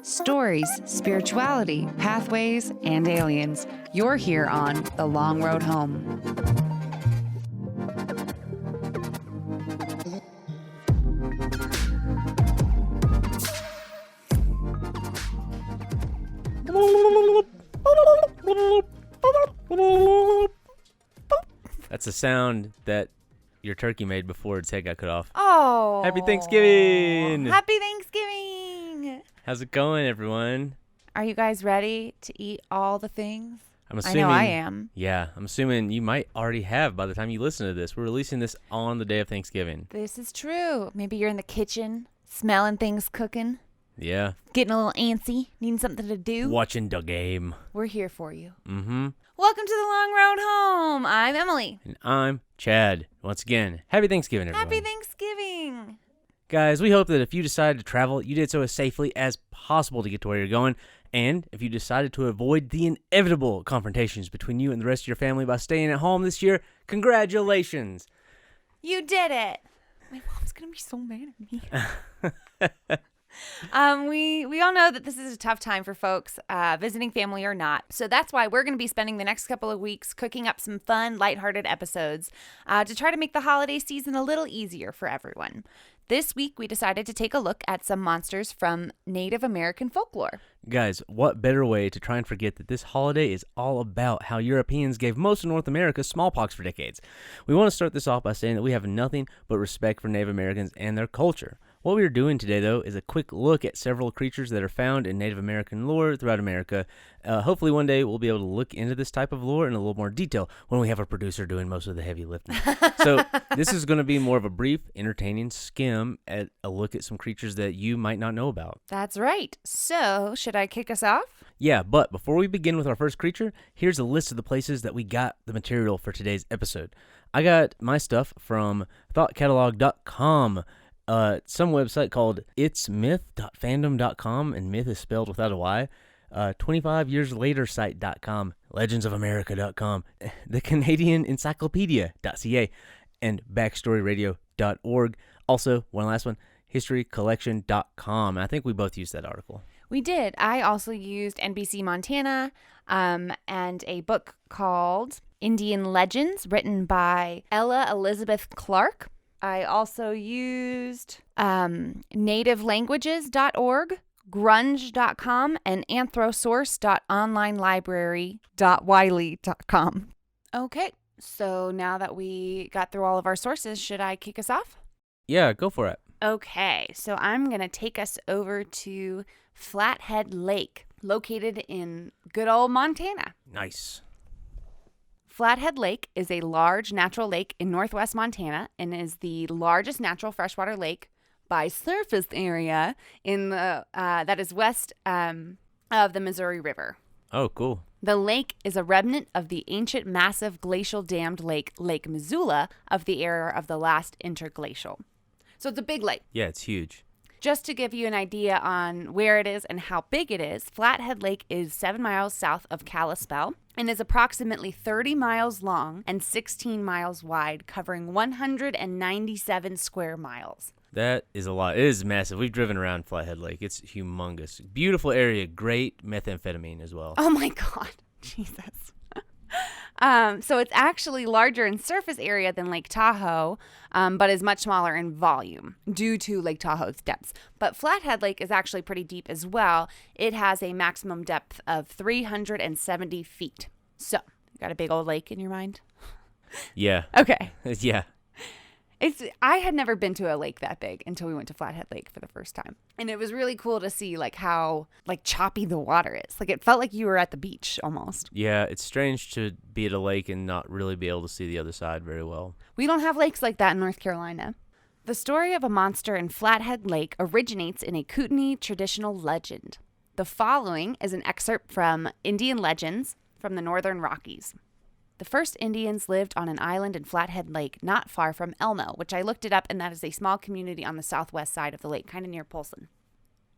Stories, spirituality, pathways, and aliens. You're here on The Long Road Home. That's a sound that your turkey made before its head got cut off. Oh. Happy Thanksgiving! Happy Thanksgiving! How's it going, everyone? Are you guys ready to eat all the things? I'm assuming, I know I am. Yeah, I'm assuming you might already have by the time you listen to this. We're releasing this on the day of Thanksgiving. This is true. Maybe you're in the kitchen, smelling things cooking. Yeah. Getting a little antsy, needing something to do. Watching the game. We're here for you. Mm-hmm. Welcome to The Long Road Home. I'm Emily. And I'm Chad. Once again, happy Thanksgiving, everyone. Happy Thanksgiving. Guys, we hope that if you decided to travel, you did so as safely as possible to get to where you're going. And if you decided to avoid the inevitable confrontations between you and the rest of your family by staying at home this year, congratulations. You did it. My mom's going to be so mad at me. We all know that this is a tough time for folks, visiting family or not. So that's why we're going to be spending the next couple of weeks cooking up some fun, lighthearted episodes to try to make the holiday season a little easier for everyone. This week, we decided to take a look at some monsters from Native American folklore. Guys, what better way to try and forget that this holiday is all about how Europeans gave most of North America smallpox for decades. We want to start this off by saying that we have nothing but respect for Native Americans and their culture. What we are doing today, though, is a quick look at several creatures that are found in Native American lore throughout America. Hopefully one day we'll be able to look into this type of lore in a little more detail when we have a producer doing most of the heavy lifting. So this is going to be more of a brief, entertaining skim at a look at some creatures that you might not know about. That's right. So, should I kick us off? Yeah, but before we begin with our first creature, here's a list of the places that we got the material for today's episode. I got my stuff from thoughtcatalog.com. Some website called itsmyth.fandom.com, and myth is spelled without a Y. 25yearslatersite.com, legendsofamerica.com, the Canadian Encyclopedia.ca, and backstoryradio.org. Also, one last one, historycollection.com. I think we both used that article. We did. I also used NBC Montana and a book called Indian Legends, written by Ella Elizabeth Clark. I also used nativelanguages.org, grunge.com, and anthrosource.onlinelibrary.wiley.com. Okay, so now that we got through all of our sources, should I kick us off? Yeah, go for it. Okay, so I'm going to take us over to Flathead Lake, located in good old Montana. Nice. Flathead Lake is a large natural lake in northwest Montana and is the largest natural freshwater lake by surface area in the that is west of the Missouri River. Oh, cool. The lake is a remnant of the ancient massive glacial dammed lake, Lake Missoula, of the era of the last interglacial. So it's a big lake. Yeah, it's huge. Just to give you an idea on where it is and how big it is, Flathead Lake is 7 miles south of Kalispell and is approximately 30 miles long and 16 miles wide, covering 197 square miles. That is a lot. It is massive. We've driven around Flathead Lake. It's humongous. Beautiful area. Great methamphetamine as well. Oh my God. Jesus. So it's actually larger in surface area than Lake Tahoe, but is much smaller in volume due to Lake Tahoe's depths. But Flathead Lake is actually pretty deep as well. It has a maximum depth of 370 feet. So, you got a big old lake in your mind? Yeah. Okay. Yeah. I had never been to a lake that big until we went to Flathead Lake for the first time. And it was really cool to see how choppy the water is. It felt like you were at the beach almost. Yeah, it's strange to be at a lake and not really be able to see the other side very well. We don't have lakes like that in North Carolina. The story of a monster in Flathead Lake originates in a Kootenai traditional legend. The following is an excerpt from Indian Legends from the Northern Rockies. The first Indians lived on an island in Flathead Lake, not far from Elmo, which I looked it up, and that is a small community on the southwest side of the lake, kind of near Polson.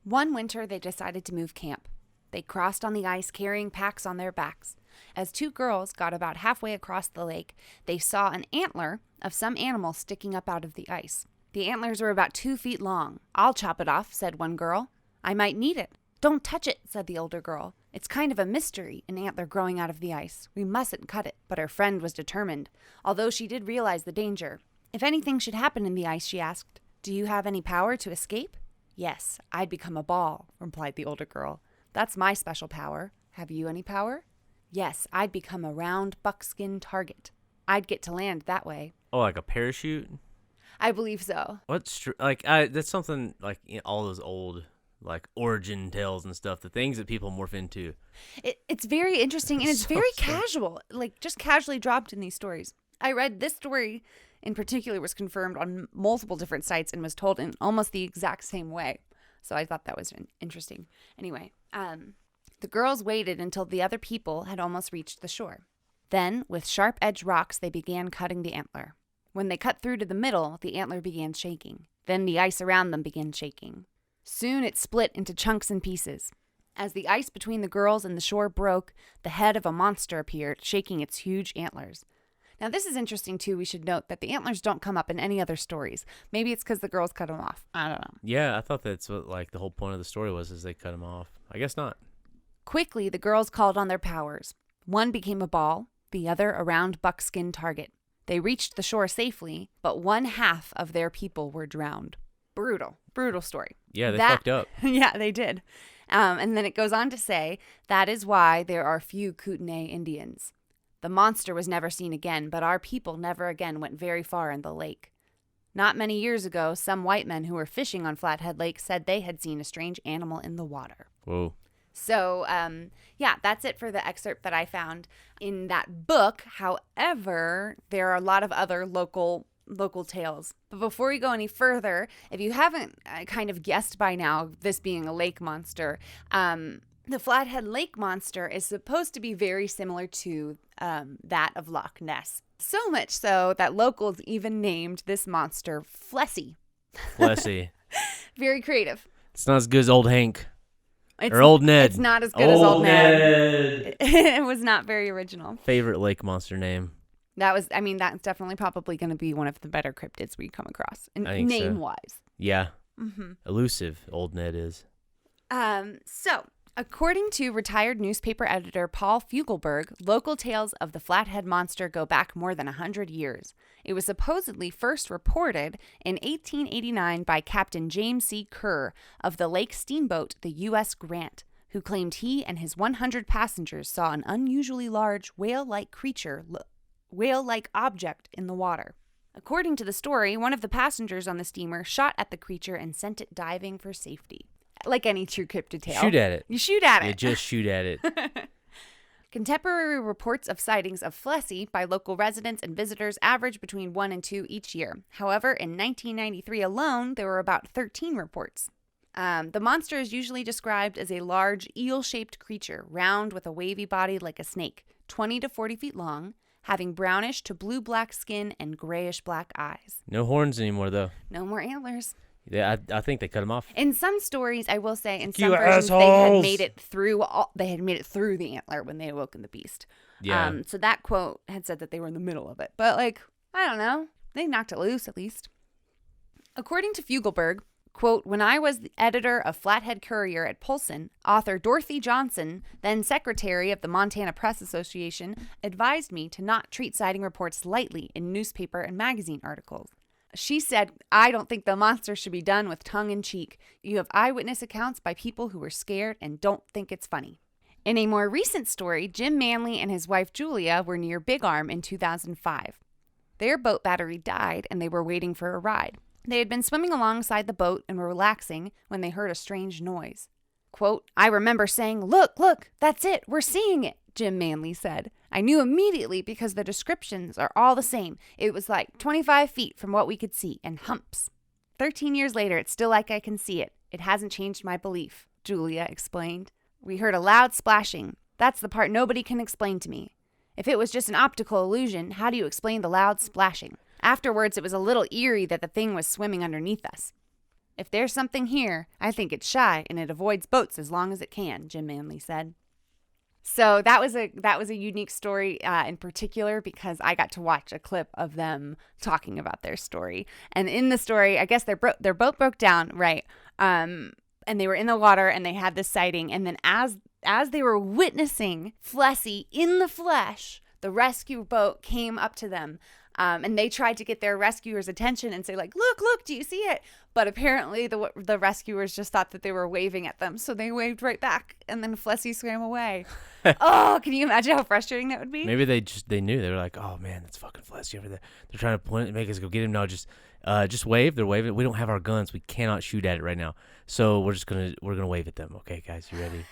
One winter, they decided to move camp. They crossed on the ice, carrying packs on their backs. As two girls got about halfway across the lake, they saw an antler of some animal sticking up out of the ice. The antlers were about 2 feet long. "I'll chop it off," said one girl. "I might need it." "Don't touch it," said the older girl. "It's kind of a mystery, an antler growing out of the ice. We mustn't cut it." But her friend was determined, although she did realize the danger. "If anything should happen in the ice," she asked, "do you have any power to escape?" "Yes, I'd become a ball," replied the older girl. "That's my special power. Have you any power?" "Yes, I'd become a round buckskin target. I'd get to land that way." Oh, like a parachute? I believe so. That's something like all those old like origin tales and stuff, the things that people morph into. It's very interesting, and it's So very strange. casual, like just casually dropped in these stories. I read this story in particular was confirmed on multiple different sites and was told in almost the exact same way. So I thought that was interesting. Anyway, the girls waited until the other people had almost reached the shore. Then, with sharp-edged rocks, they began cutting the antler. When they cut through to the middle, the antler began shaking. Then the ice around them began shaking. Soon it split into chunks and pieces. As the ice between the girls and the shore broke, the head of a monster appeared, shaking its huge antlers. Now, this is interesting, too. We should note that the antlers don't come up in any other stories. Maybe it's because the girls cut them off. I don't know. Yeah, I thought that's what like the whole point of the story was, is they cut him off. I guess not. Quickly, the girls called on their powers. One became a ball, the other a round buckskin target. They reached the shore safely, but one half of their people were drowned. Brutal story. Yeah, they fucked up. Yeah, they did. And then it goes on to say, that is why there are few Kootenai Indians. The monster was never seen again, but our people never again went very far in the lake. Not many years ago, some white men who were fishing on Flathead Lake said they had seen a strange animal in the water. Whoa. So, yeah, that's it for the excerpt that I found in that book. However, there are a lot of other local tales. But before we go any further, if you haven't kind of guessed by now, this being a lake monster, the Flathead Lake monster is supposed to be very similar to that of Loch Ness. So much so that locals even named this monster Flessy. Flessy. Very creative. It's not as good as Old Hank. Or Old Ned. It's not as good as Old Ned. It was not very original. Favorite lake monster name. That's definitely probably going to be one of the better cryptids we come across, name-wise. Yeah. Elusive, Old Ned is. So, according to retired newspaper editor Paul Fugelberg, local tales of the Flathead monster go back more than 100 years. It was supposedly first reported in 1889 by Captain James C. Kerr of the lake steamboat the U.S. Grant, who claimed he and his 100 passengers saw an unusually large whale-like object in the water. According to the story, one of the passengers on the steamer shot at the creature and sent it diving for safety. Like any true cryptid tale. Shoot at it. You shoot at it. You just shoot at it. Contemporary reports of sightings of Flessy by local residents and visitors average between 1 and 2 each year. However, in 1993 alone, there were about 13 reports. The monster is usually described as a large eel-shaped creature, round with a wavy body like a snake, 20 to 40 feet long, having brownish to blue-black skin and grayish-black eyes. No horns anymore, though. No more antlers. Yeah, I think they cut them off. In some stories, I will say, in some You versions, assholes! they had made it through. They had made it through the antler when they awoken the beast. Yeah. So that quote had said that they were in the middle of it, but I don't know. They knocked it loose at least. According to Fugelberg, quote, "When I was the editor of Flathead Courier at Polson, author Dorothy Johnson, then secretary of the Montana Press Association, advised me to not treat sighting reports lightly in newspaper and magazine articles. She said, I don't think the monster should be done with tongue in cheek. You have eyewitness accounts by people who were scared and don't think it's funny." In a more recent story, Jim Manley and his wife Julia were near Big Arm in 2005. Their boat battery died and they were waiting for a ride. They had been swimming alongside the boat and were relaxing when they heard a strange noise. Quote, "I remember saying, look, that's it, we're seeing it," Jim Manley said. "I knew immediately because the descriptions are all the same. It was like 25 feet from what we could see, and humps. 13 years later, it's still like I can see it. It hasn't changed my belief," Julia explained. "We heard a loud splashing. That's the part nobody can explain to me. If it was just an optical illusion, how do you explain the loud splashing? Afterwards, it was a little eerie that the thing was swimming underneath us. If there's something here, I think it's shy and it avoids boats as long as it can," Jim Manley said. So that was a unique story in particular because I got to watch a clip of them talking about their story. And in the story, I guess their boat broke down, right? And and they were in the water and they had this sighting. And then as they were witnessing Flessy in the flesh, the rescue boat came up to them. And they tried to get their rescuers' attention and say, like, look, do you see it? But apparently the rescuers just thought that they were waving at them. So they waved right back. And then Flessy swam away. Oh, can you imagine how frustrating that would be? Maybe they knew. They were like, oh, man, that's fucking Flessy over there. They're trying to point, make us go get him. No, just wave. They're waving. We don't have our guns. We cannot shoot at it right now. So we're gonna wave at them. Okay, guys, you ready?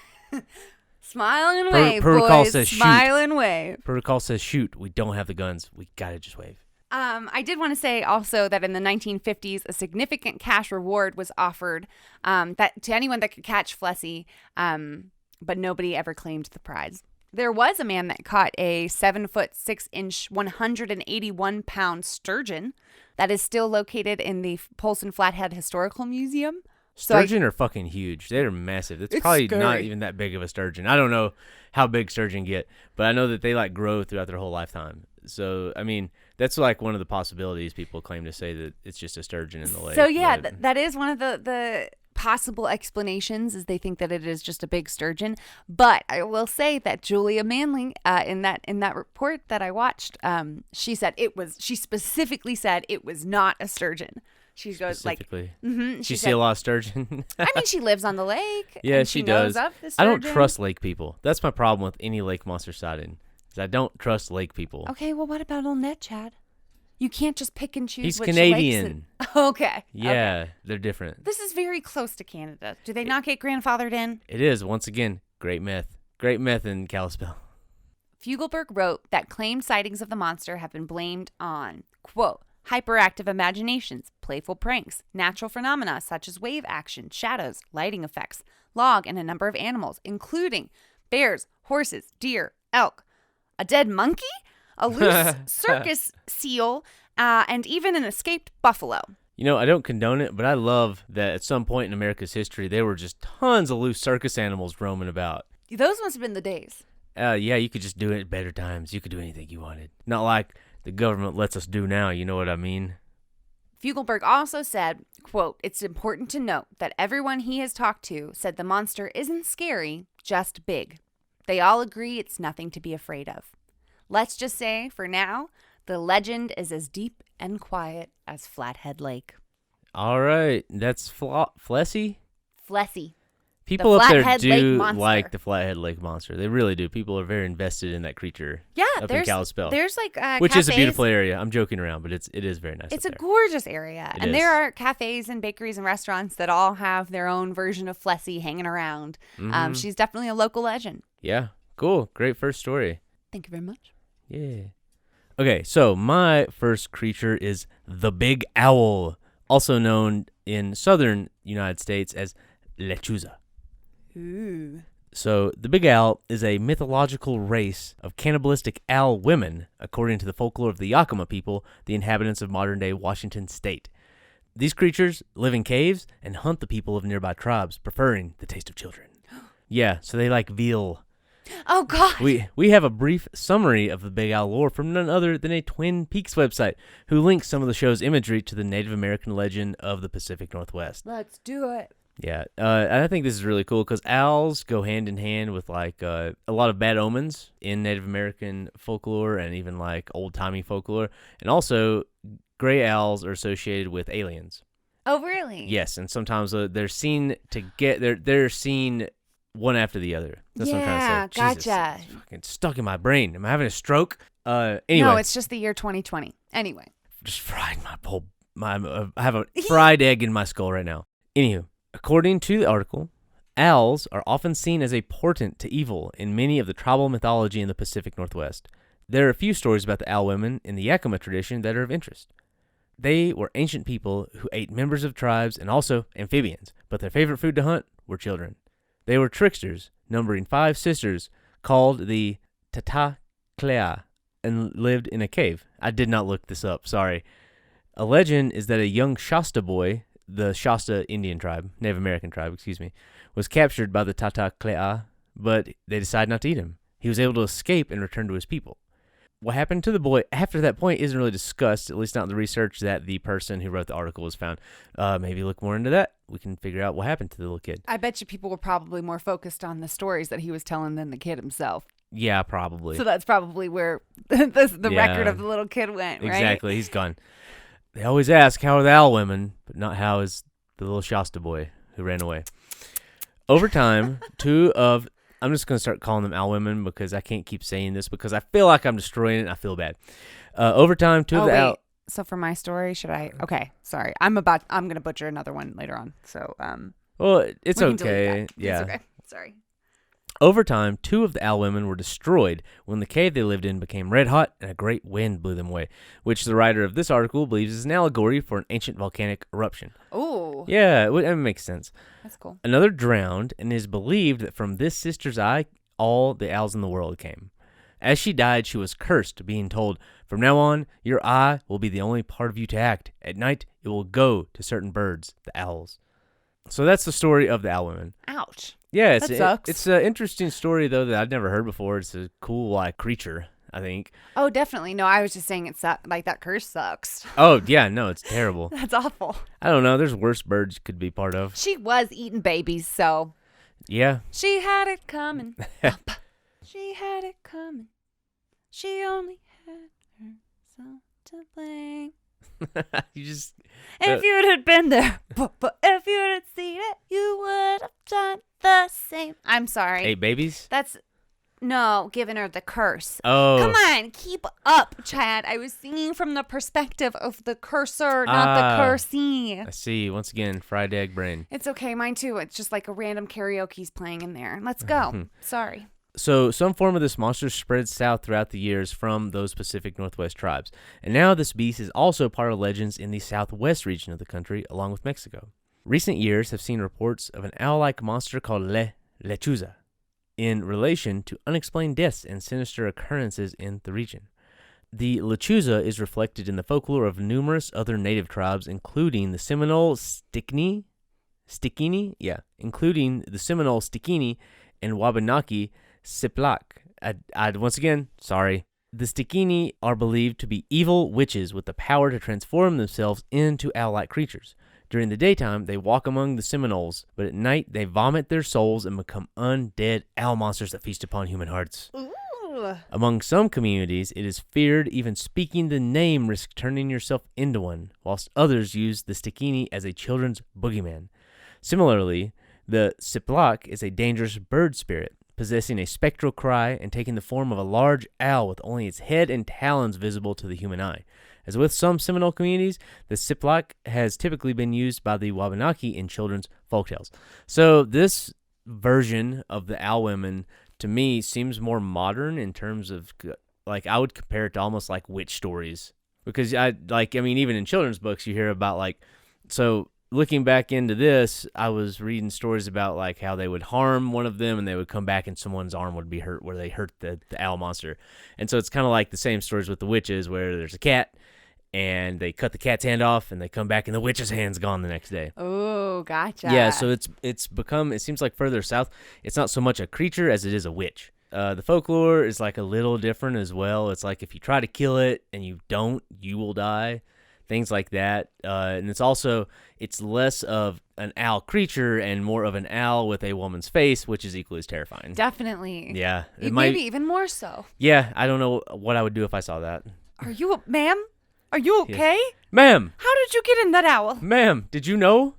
Smile and wave, Protocol boys. says Smile shoot. and wave. Protocol says shoot. We don't have the guns. We gotta just wave. I did want to say also that in the 1950s, a significant cash reward was offered that to anyone that could catch Flessy, but nobody ever claimed the prize. There was a man that caught a 7-foot 6-inch, 181-pound sturgeon that is still located in the Polson Flathead Historical Museum. Sturgeon are fucking huge. They're massive. It's probably scary. not even that big of a sturgeon. I don't know how big sturgeon get, but I know that they like grow throughout their whole lifetime. So, I mean, that's like one of the possibilities people claim to say that it's just a sturgeon in the lake. So, yeah, that is one of the possible explanations is they think that it is just a big sturgeon. But I will say that Julia Manley, in that report that I watched, she specifically said it was not a sturgeon. She goes like, she see a lot of sturgeon. I mean, she lives on the lake. Yeah, and she knows does. Of the I don't sturgeon. trust lake people. That's my problem with any lake monster sighting. Is I don't trust lake people. Okay, well, what about old Ned, Chad? You can't just pick and choose. He's which Canadian. Lakes okay. Yeah, okay. They're different. This is very close to Canada. Do they not get grandfathered in? It is. Once again, great myth. Great myth in Kalispell. Fugelberg wrote that claimed sightings of the monster have been blamed on, quote, hyperactive imaginations, playful pranks, natural phenomena such as wave action, shadows, lighting effects, log, and a number of animals, including bears, horses, deer, elk, a dead monkey, a loose circus seal, and even an escaped buffalo. You know, I don't condone it, but I love that at some point in America's history, there were just tons of loose circus animals roaming about. Those must have been the days. Yeah, you could just do it at better times. You could do anything you wanted. Not like the government lets us do now, you know what I mean? Fugelberg also said, quote, it's important to note that everyone he has talked to said the monster isn't scary, just big. They all agree it's nothing to be afraid of. Let's just say, for now, the legend is as deep and quiet as Flathead Lake. All right, that's Flessy? Flessy. People The up there Flathead do Lake Monster. like the Flathead Lake Monster. They really do. People are very invested in that creature. Yeah, up in Kalispell. There's like which cafes. is a beautiful area. I'm joking around, but it is very nice. It's up a there. gorgeous area. It And is. there are cafes and bakeries and restaurants that all have their own version of Flessy hanging around. Mm-hmm. She's definitely a local legend. Yeah, cool. Great first story. Thank you very much. Yeah. Okay, so my first creature is the big owl, also known in southern United States as Lechuza. Ooh. So the big owl is a mythological race of cannibalistic owl women, according to the folklore of the Yakima people, the inhabitants of modern-day Washington state. These creatures live in caves and hunt the people of nearby tribes, preferring the taste of children. Yeah, so they like veal. Oh, God. We have a brief summary of the Big Owl lore from none other than a Twin Peaks website, who links some of the show's imagery to the Native American legend of the Pacific Northwest. Let's do it. Yeah, I think this is really cool because owls go hand in hand with like a lot of bad omens in Native American folklore and even like old-timey folklore, and also gray owls are associated with aliens. Oh, really? Yes, and sometimes they're seen they're seen one after the other. That's what I'm trying to say. Jesus, gotcha. it's fucking stuck in my brain. Am I having a stroke? Anyway. No, it's just the year 2020. Anyway. Just fried I have a fried egg in my skull right now. Anywho, according to the article, owls are often seen as a portent to evil in many of the tribal mythology in the Pacific Northwest. There are a few stories about the owl women in the Yakima tradition that are of interest. They were ancient people who ate members of tribes and also amphibians, but their favorite food to hunt were children. They were tricksters, numbering 5 sisters, called the Tataklea, and lived in a cave. I did not look this up, sorry. A legend is that a young Shasta boy, the Shasta Indian tribe, Native American tribe, was captured by the Tataklea, but they decided not to eat him. He was able to escape and return to his people. what happened to the boy after that point isn't really discussed, at least not in the research that the person who wrote the article has found. Maybe look more into that. We can figure out what happened to the little kid. I bet you people were probably more focused on the stories that he was telling than the kid himself. Yeah, probably. So that's probably where the record of the little kid went, right? Exactly. He's gone. They always ask, how are the owl women? But not how is the little Shasta boy who ran away. Over time, I'm just going to start calling them owl women because I can't keep saying this because I feel like I'm destroying it and I feel bad. Over time, two of the owl... So for my story, should I? Okay, sorry. I'm going to butcher another one later on. So, well, it's okay. Yeah. It's okay. Sorry. Over time, two of the owl women were destroyed when the cave they lived in became red hot and a great wind blew them away, which the writer of this article believes is an allegory for an ancient volcanic eruption. Oh. Yeah, it makes sense. That's cool. Another drowned, and it is believed that from this sister's eye, all the owls in the world came. As she died, she was cursed, being told, "From now on, your eye will be the only part of you to act. At night, it will go to certain birds, the owls." So that's the story of the owl women. Ouch. Yeah, that sucks. It's an interesting story, though, that I'd never heard before. It's a cool, creature, I think. Oh, definitely. No, I was just saying that curse sucks. Oh, yeah, no, it's terrible. That's awful. I don't know. There's worse birds you could be part of. She was eating babies, so. Yeah. She had it coming. She had it coming. She only had herself to blame. You just... If you'd have been there, but if you'd have seen it, you would have done the same. I'm sorry. Hey, babies? No, giving her the curse. Oh. Come on, keep up, Chad. I was singing from the perspective of the cursor, not the cursee. I see. Once again, fried egg brain. It's okay, mine too. It's just like a random karaoke's playing in there. Let's go. Sorry. So some form of this monster spread south throughout the years from those Pacific Northwest tribes. And now this beast is also part of legends in the southwest region of the country, along with Mexico. Recent years have seen reports of an owl-like monster called Lechuza in relation to unexplained deaths and sinister occurrences in the region. The Lechuza is reflected in the folklore of numerous other native tribes, including the Seminole Stikini, and Wabanaki Siplak. Once again, sorry. The Stikini are believed to be evil witches with the power to transform themselves into owl-like creatures. During the daytime, they walk among the Seminoles, but at night they vomit their souls and become undead owl monsters that feast upon human hearts. Ooh. Among some communities, it is feared even speaking the name risks turning yourself into one, whilst others use the Stikini as a children's boogeyman. Similarly, the Siplak is a dangerous bird spirit, possessing a spectral cry and taking the form of a large owl with only its head and talons visible to the human eye. As with some Seminole communities, the Siplak has typically been used by the Wabanaki in children's folktales. So this version of the owl women, to me, seems more modern in terms of, I would compare it to almost like witch stories. Because, even in children's books, you hear about, so looking back into this, I was reading stories about, how they would harm one of them and they would come back and someone's arm would be hurt where they hurt the owl monster. And so it's kind of like the same stories with the witches where there's a cat and they cut the cat's hand off and they come back and the witch's hand's gone the next day. Oh, gotcha. Yeah, so it's become, it seems like further south, it's not so much a creature as it is a witch. The folklore is a little different as well. It's if you try to kill it and you don't, you will die. Things like that. And it's less of an owl creature and more of an owl with a woman's face, which is equally as terrifying. Definitely. Yeah. Maybe even more so. Yeah, I don't know what I would do if I saw that. Ma'am? Are you okay? Yeah. Ma'am! How did you get in that owl? Ma'am, did you know?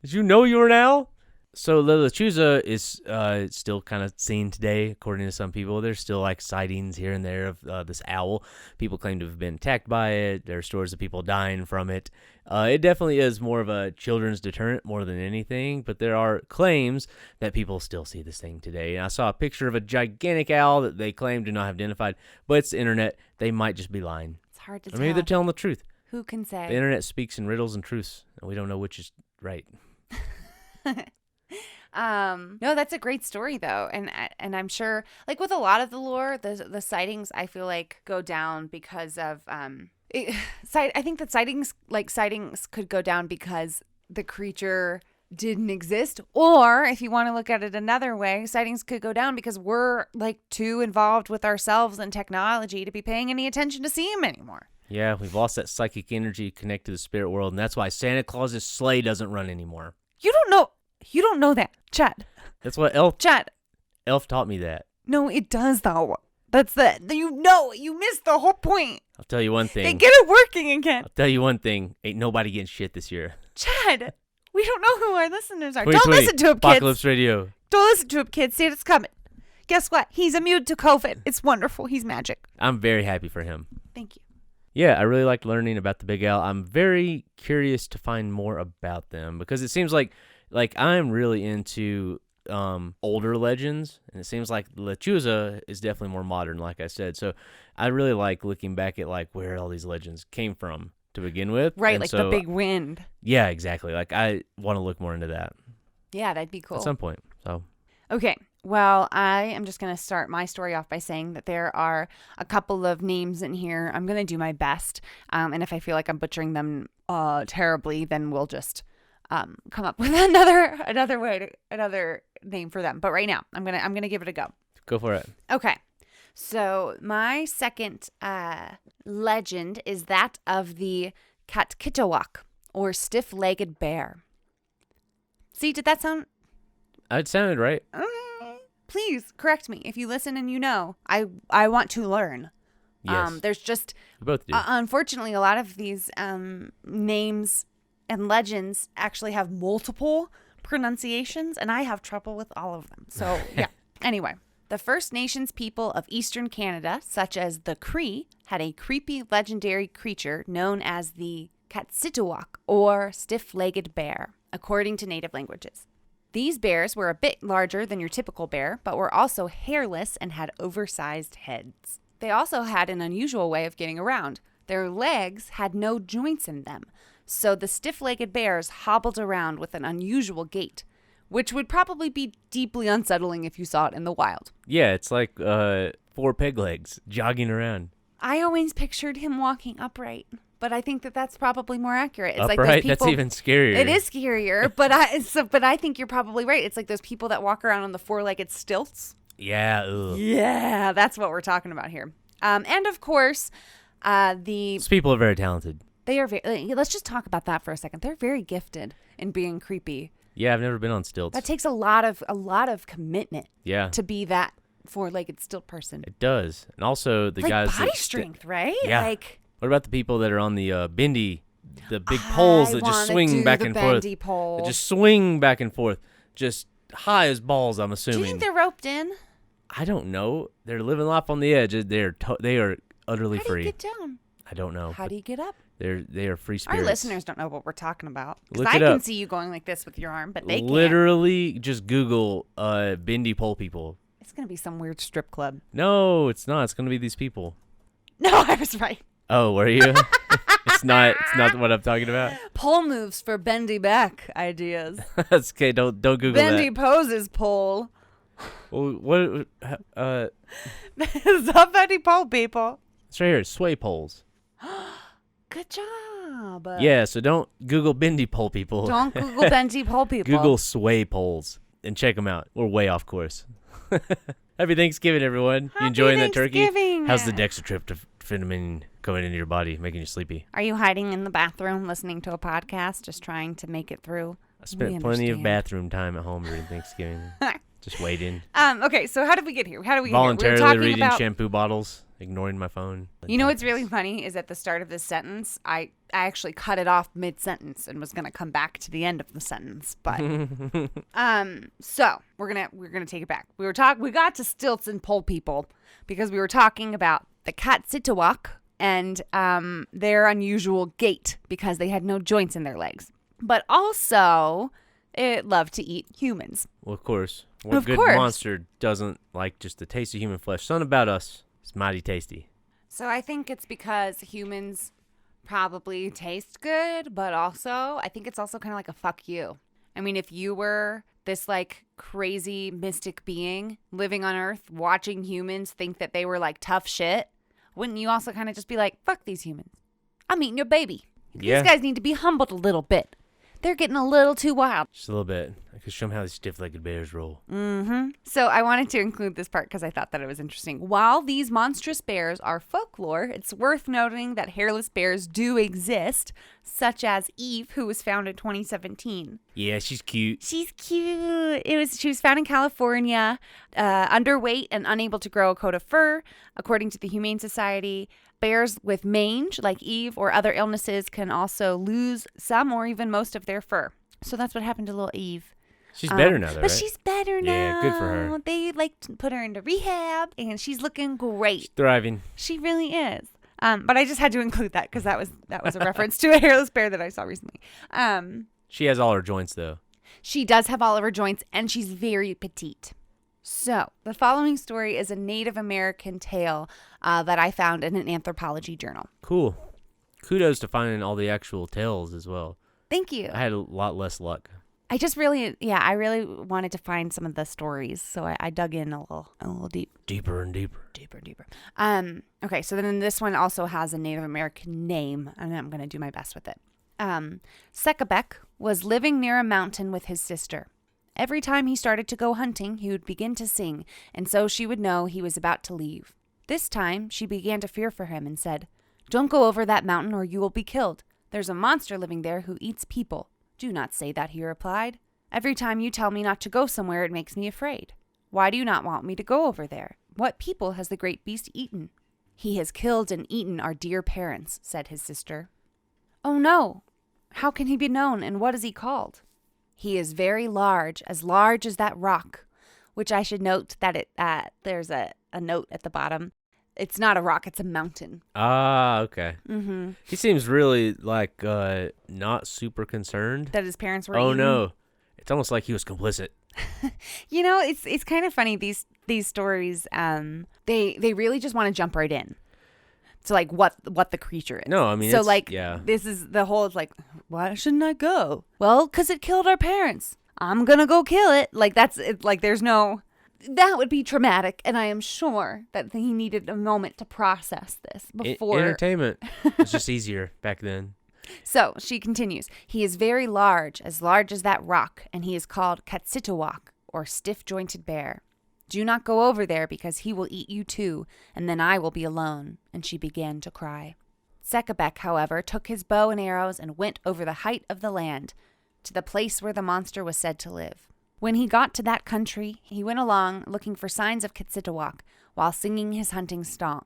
Did you know you were an owl? So the Lechuza is still kind of seen today, according to some people. There's still sightings here and there of this owl. People claim to have been attacked by it. There are stories of people dying from it. It definitely is more of a children's deterrent more than anything, but there are claims that people still see this thing today. And I saw a picture of a gigantic owl that they claim to not have identified, but it's the internet. They might just be lying. It's hard to or tell. Maybe they're telling the truth. Who can say? The internet speaks in riddles and truths, and we don't know which is right. No, that's a great story though, and I'm sure with a lot of the lore, the sightings I feel go down because of I think that sightings could go down because the creature didn't exist. Or if you want to look at it another way, sightings could go down because we're like too involved with ourselves and technology to be paying any attention to see them anymore. Yeah, we've lost that psychic energy connected to the spirit world, and that's why Santa Claus's sleigh doesn't run anymore. You don't know that, Chad. That's what Elf taught me that. No, it does though. You missed the whole point. I'll tell you one thing. They get it working again. I'll tell you one thing. Ain't nobody getting shit this year. Chad, we don't know who our listeners are. 2020, Don't listen to him, kids. Apocalypse Radio. Don't listen to him, kids. Santa's coming. Guess what? He's immune to COVID. It's wonderful. He's magic. I'm very happy for him. Thank you. Yeah, I really liked learning about the Big Al. I'm very curious to find more about them because it seems like I'm really into older legends, and it seems like Lechuza is definitely more modern, like I said. So I really like looking back at like where all these legends came from to begin with. Right, and like so, the big wind. Yeah, exactly. Like I want to look more into that Yeah, that'd be cool. at some point. So Okay, well, I am just going to start my story off by saying that there are a couple of names in here. I'm going to do my best, and if I feel like I'm butchering them terribly, then we'll just come up with another name for them. But right now, I'm gonna give it a go. go for it. Okay, so my second legend is that of the Katsitowak, or stiff-legged bear. See, did that sound? It sounded right. Please correct me if you listen and you know. I want to learn. Yes. There's just We both do. unfortunately a lot of these names and legends actually have multiple pronunciations, and I have trouble with all of them. So yeah. Anyway, the First Nations people of Eastern Canada, such as the Cree, had a creepy legendary creature known as the Katsitowak, or stiff-legged bear, according to native languages. These bears were a bit larger than your typical bear, but were also hairless and had oversized heads. They also had an unusual way of getting around. Their legs had no joints in them, so the stiff-legged bears hobbled around with an unusual gait, which would probably be deeply unsettling if you saw it in the wild. Yeah, it's like 4 peg legs jogging around. I always pictured him walking upright, but I think that that's probably more accurate. It's Upright? like those people, That's even scarier. It is scarier, but I think you're probably right. It's like those people that walk around on the 4-legged stilts. Yeah. Ugh. Yeah, that's what we're talking about here. And of course, These people are very talented. they are very. Let's just talk about that for a second. They're very gifted in being creepy. Yeah, I've never been on stilts. That takes a lot of commitment. Yeah. To be that 4-legged stilt person. It does. And also the Like guys body that strength, right? Yeah. Like, what about the people that are on the bindi, the big poles that just swing back and forth? Bendy pole. That just swing back and forth, just high as balls. I'm Do assuming. you think they're roped in? I don't know. They're living life on the edge. They are utterly How do free. you get down? I don't know. How do you get up? They are free spirits. Our listeners don't know what we're talking about. Because Look I it can up. see you going like this with your arm, but they can't. Literally, just Google bindi pole people. It's going to be some weird strip club. No, it's not. It's gonna be these people. No, I was right. Oh, were you? It's not what I'm talking about. Pole moves for bendy back ideas. That's okay. Don't Google Bendy that. poses pole. Well, what? The bendy pole people. It's right here. Sway poles. Good job. Yeah. So don't Google bindi pole people. Don't Google bendy pole people. Google sway poles and check them out. We're way off course. Happy Thanksgiving, everyone. You enjoying that turkey? Thanksgiving. How's the dextrotryptamine going into your body, making you sleepy? Are you hiding in the bathroom listening to a podcast, just trying to make it through? I spent plenty of bathroom time at home during Thanksgiving. Just waiting. Okay, so how did we get here? Voluntarily reading shampoo bottles, ignoring my phone. You know what's really funny is at the start of this sentence, I actually cut it off mid-sentence and was gonna come back to the end of the sentence, but so we're gonna take it back. We got to stilts and pole people because we were talking about the Katsitowak and their unusual gait because they had no joints in their legs, but also it loved to eat humans. Well, of course. What good monster doesn't like just the taste of human flesh? Something about us is mighty tasty. So I think it's because humans probably taste good, but also I think it's also kind of like a fuck you. I mean, if you were this like crazy mystic being living on Earth, watching humans think that they were like tough shit, wouldn't you also kind of just be like, fuck these humans? I'm eating your baby. Yeah. These guys need to be humbled a little bit. they're getting a little too wild. Just a little bit. I could show them how these stiff-legged bears roll. Mm-hmm. So I wanted to include this part because I thought that it was interesting. While these monstrous bears are folklore, it's worth noting that hairless bears do exist, such as Eve, who was found in 2017. Yeah, she's cute. She's cute. She was found in California, underweight and unable to grow a coat of fur. According to the Humane Society, bears with mange, like Eve, or other illnesses can also lose some or even most of their fur. So that's what happened to little Eve. She's better now, though, But right? she's better now. Yeah, good for her. They put her into rehab, and she's looking great. She's thriving. She really is. But I just had to include that because that was a reference to a hairless bear that I saw recently. She has all her joints, though. She does have all of her joints, and she's very petite. So the following story is a Native American tale that I found in an anthropology journal. Cool. Kudos to finding all the actual tales as well. Thank you. I had a lot less luck. I really wanted to find some of the stories, so I dug in a little deep. Deeper and deeper. Deeper and deeper. Okay, so then this one also has a Native American name, and I'm going to do my best with it. Sekabek was living near a mountain with his sister. Every time he started to go hunting, he would begin to sing, and so she would know he was about to leave. This time, she began to fear for him and said, "Don't go over that mountain or you will be killed. There's a monster living there who eats people." "Do not say that," he replied. "Every time you tell me not to go somewhere, it makes me afraid. Why do you not want me to go over there? What people has the great beast eaten?" "He has killed and eaten our dear parents," said his sister. "Oh no! How can he be known, and what is he called?" "He is very large as that rock," which I should note that there's a note at the bottom. It's not a rock, it's a mountain. Ah, okay. Mm-hmm. He seems really, not super concerned. That his parents were Oh, eaten. no. It's almost like he was complicit. You know, it's kind of funny, these stories, they really just want to jump right in to, like, what the creature is. No, I mean, so, this is the whole, it's like, why shouldn't I go? Well, because it killed our parents. I'm going to go kill it. Like, that's it. Like, there's no... That would be traumatic, and I am sure that he needed a moment to process this before. Entertainment. It's just easier back then. So she continues. "He is very large as that rock, and he is called Katsitowak, or stiff-jointed bear. Do not go over there because he will eat you too, and then I will be alone." And she began to cry. Sekabek, however, took his bow and arrows and went over the height of the land to the place where the monster was said to live. When he got to that country, he went along looking for signs of Katsitowak while singing his hunting song.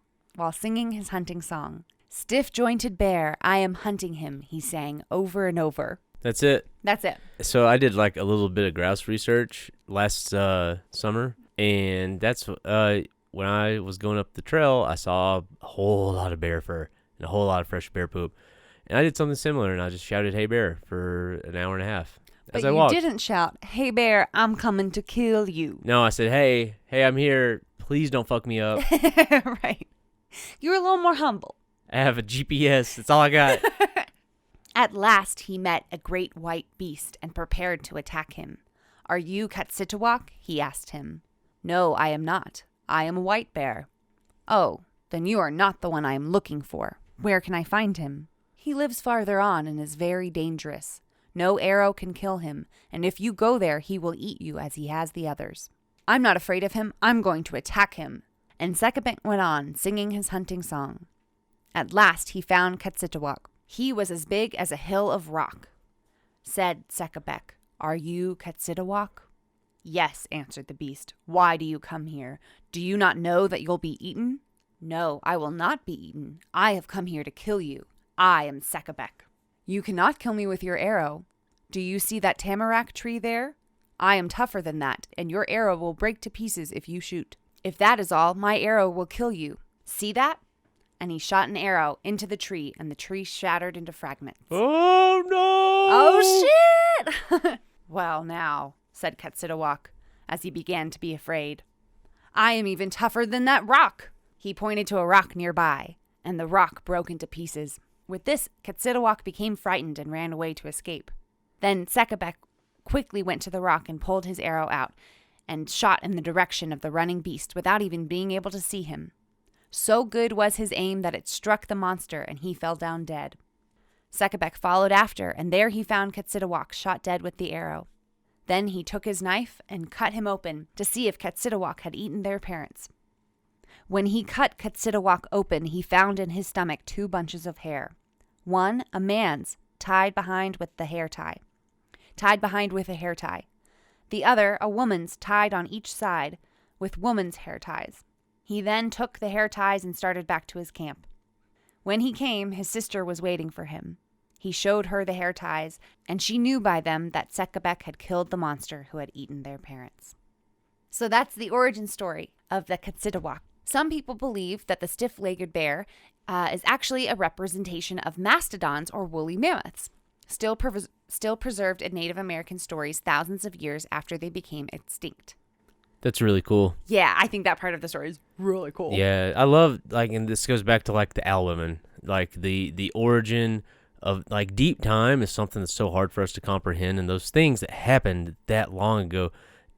"Stiff-jointed bear, I am hunting him," he sang over and over. That's it. That's it. So I did, a little bit of grouse research last summer, and that's when I was going up the trail, I saw a whole lot of bear fur and a whole lot of fresh bear poop. And I did something similar, and I just shouted, "Hey, bear," for an hour and a half. But I walked. you didn't shout, "Hey, bear, I'm coming to kill you." No, I said, hey, I'm here. Please don't fuck me up. Right. You're a little more humble. I have a GPS. That's all I got. At last he met a great white beast and prepared to attack him. "Are you Katsitowak?" he asked him. "No, I am not. I am a white bear." "Oh, then you are not the one I am looking for. Where can I find him?" "He lives farther on and is very dangerous. No arrow can kill him, and if you go there, he will eat you as he has the others." "I'm not afraid of him. I'm going to attack him." And Sekabek went on, singing his hunting song. At last he found Katsitowak. He was as big as a hill of rock. Said Sekabek, "Are you Katsitowak?" "Yes," answered the beast. "Why do you come here? Do you not know that you'll be eaten?" "No, I will not be eaten. I have come here to kill you. I am Sekabek." "You cannot kill me with your arrow. Do you see that tamarack tree there? I am tougher than that, and your arrow will break to pieces if you shoot. If that is all, my arrow will kill you. See that?" And he shot an arrow into the tree, and the tree shattered into fragments. Oh, no! "Oh, shit!" "Well, now," said Katsitowak, as he began to be afraid. "I am even tougher than that rock." He pointed to a rock nearby, and the rock broke into pieces. With this, Katsitowak became frightened and ran away to escape. Then Sekabek quickly went to the rock and pulled his arrow out and shot in the direction of the running beast without even being able to see him. So good was his aim that it struck the monster and he fell down dead. Sekebek followed after, and there he found Katsitowak shot dead with the arrow. Then he took his knife and cut him open to see if Katsitowak had eaten their parents. When he cut Katsitowak open, he found in his stomach 2 bunches of hair. One, a man's, tied behind with a hair tie. The other, a woman's, tied on each side with woman's hair ties. He then took the hair ties and started back to his camp. When he came, his sister was waiting for him. He showed her the hair ties, and she knew by them that Sekebek had killed the monster who had eaten their parents. So that's the origin story of the Katsitowak. Some people believe that the stiff-legged bear is actually a representation of mastodons or woolly mammoths, still preserved in Native American stories thousands of years after they became extinct. That's really cool. Yeah, I think that part of the story is really cool. Yeah, I love, like, and this goes back to, like, the owl women. Like, the origin of, like, deep time is something that's so hard for us to comprehend, and those things that happened that long ago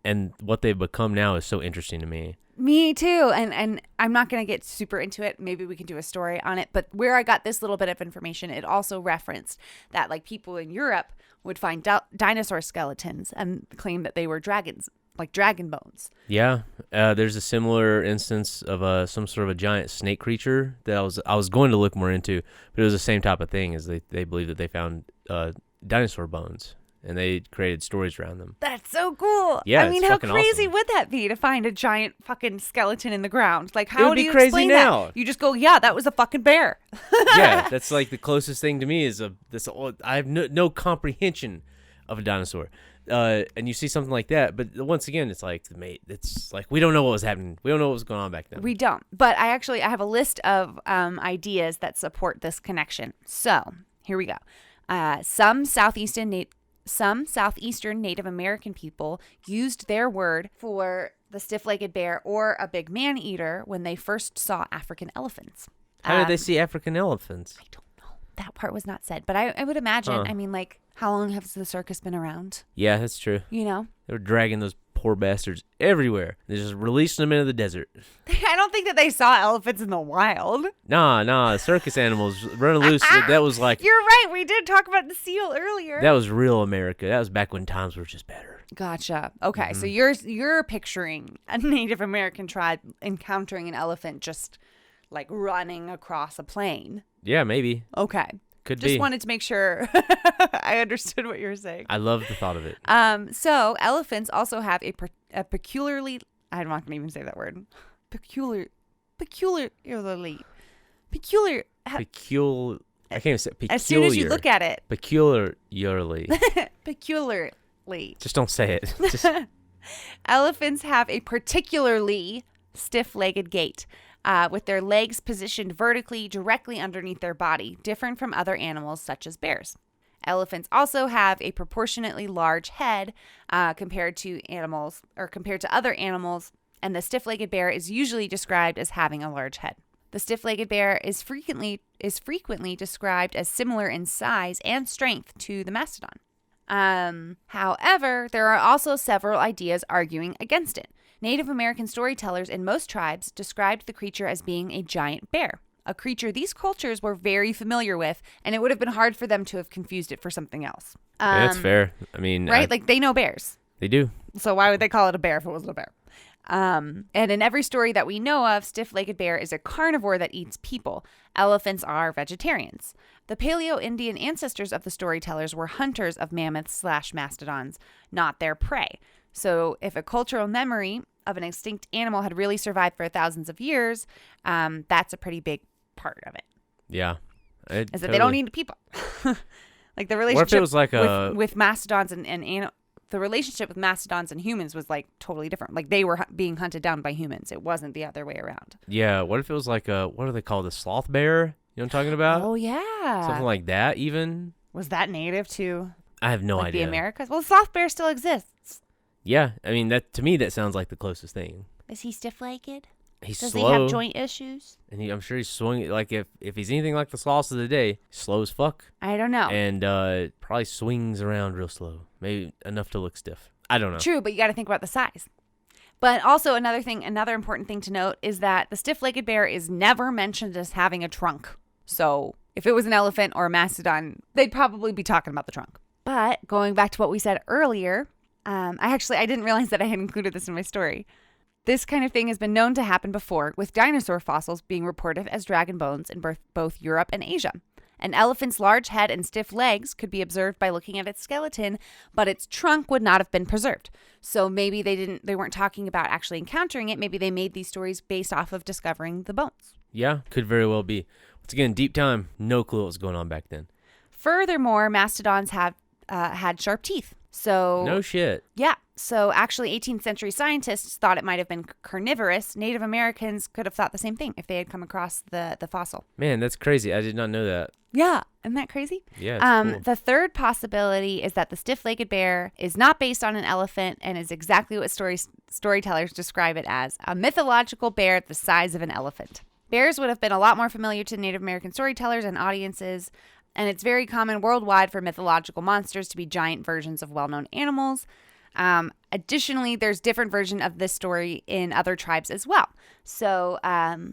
and what they've become now is so interesting to me. Me too. And I'm not going to get super into it. Maybe we can do a story on it. But where I got this little bit of information, it also referenced that, like, people in Europe would find dinosaur skeletons and claim that they were dragons, like dragon bones. Yeah, there's a similar instance of some sort of a giant snake creature that I was going to look more into, but it was the same type of thing. As they believe that they found dinosaur bones, and they created stories around them. That's so cool. Yeah, I mean, it's how fucking crazy awesome. would that be to find a giant fucking skeleton in the ground? Like, It how would do be you crazy explain now. that? You just go, yeah, that was a fucking bear. Yeah, that's like the closest thing to me is I have no comprehension of a dinosaur. And you see something like that, but once again, it's like, mate, it's like we don't know what was happening. We don't know what was going on back then. We don't. But I have a list of ideas that support this connection. So here we go. Some Southeastern Native American people used their word for the stiff-legged bear or a big man-eater when they first saw African elephants. How did they see African elephants? I don't know. That part was not said. But I would imagine, I mean, like, how long has the circus been around? Yeah, that's true. You know? They were dragging those poor bastards everywhere. They're just releasing them into the desert. I don't think that they saw elephants in the wild. Nah, circus animals running loose. That was like... You're right. We did talk about the seal earlier. That was real America. That was back when times were just better. Gotcha. Okay, so you're picturing a Native American tribe encountering an elephant just, like, running across a plain. Yeah, maybe. Okay. Could Just be. wanted to make sure I understood what you were saying. I love the thought of it. So elephants also have a peculiarly, I'm not going to even say that word. Peculiarly. I can't even say peculiar. As soon as you look at it. Peculiarly. Peculiarly. Just don't say it. Just... Elephants have a particularly stiff-legged gait. With their legs positioned vertically directly underneath their body, different from other animals such as bears. Elephants also have a proportionately large head compared to other animals, and the stiff-legged bear is usually described as having a large head. The stiff-legged bear is frequently described as similar in size and strength to the mastodon. However, there are also several ideas arguing against it. Native American storytellers in most tribes described the creature as being a giant bear, a creature these cultures were very familiar with, and it would have been hard for them to have confused it for something else. Yeah, that's fair. I mean... Right? Like, they know bears. They do. So why would they call it a bear if it wasn't a bear? And in every story that we know of, stiff-legged bear is a carnivore that eats people. Elephants are vegetarians. The Paleo-Indian ancestors of the storytellers were hunters of mammoths/mastodons, not their prey. So if a cultural memory of an extinct animal had really survived for thousands of years, that's a pretty big part of it. Yeah. Is that they don't eat people. Like the relationship What if it was like with mastodons and the relationship with mastodons and humans was like totally different. Like they were being hunted down by humans. It wasn't the other way around. Yeah. What if it was like what do they call it? A sloth bear? You know what I'm talking about? Oh, yeah. Something like that even? Was that native to I have no idea. the Americas? Well, the sloth bear still exists. Yeah. I mean, that to me, that sounds like the closest thing. Is he stiff-legged? He's Does slow. he have joint issues? And I'm sure he's swinging. Like, if he's anything like the sloths of the day, slow as fuck. I don't know. And probably swings around real slow. Maybe enough to look stiff. I don't know. True, but you got to think about the size. But also another important thing to note is that the stiff-legged bear is never mentioned as having a trunk. So If it was an elephant or a mastodon, they'd probably be talking about the trunk. But going back to what we said earlier, I didn't realize that I had included this in my story. This kind of thing has been known to happen before, with dinosaur fossils being reported as dragon bones in both Europe and Asia. An elephant's large head and stiff legs could be observed by looking at its skeleton, but its trunk would not have been preserved. So maybe they weren't talking about actually encountering it. Maybe they made these stories based off of discovering the bones. Yeah, could very well be. Once again, deep time, no clue what was going on back then. Furthermore, mastodons have had sharp teeth. So no shit. Yeah. So actually 18th century scientists thought it might have been carnivorous. Native Americans could have thought the same thing if they had come across the fossil. Man, that's crazy. I did not know that. Yeah. Isn't that crazy? Yeah, it's cool. The third possibility is that the stiff-legged bear is not based on an elephant and is exactly what storytellers describe it as, a mythological bear the size of an elephant. Bears would have been a lot more familiar to Native American storytellers and audiences, and it's very common worldwide for mythological monsters to be giant versions of well-known animals. Additionally, there's different versions of this story in other tribes as well. So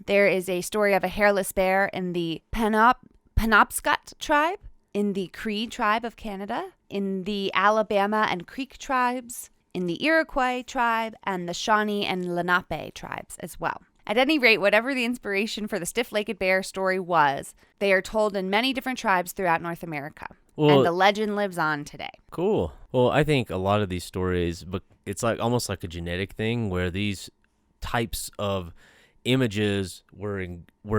there is a story of a hairless bear in the Penobscot tribe, in the Cree tribe of Canada, in the Alabama and Creek tribes, in the Iroquois tribe, and the Shawnee and Lenape tribes as well. At any rate, whatever the inspiration for the stiff-legged bear story was, they are told in many different tribes throughout North America. And the legend lives on today. Cool. Well, I think a lot of these stories, but it's like almost like a genetic thing where these types of images were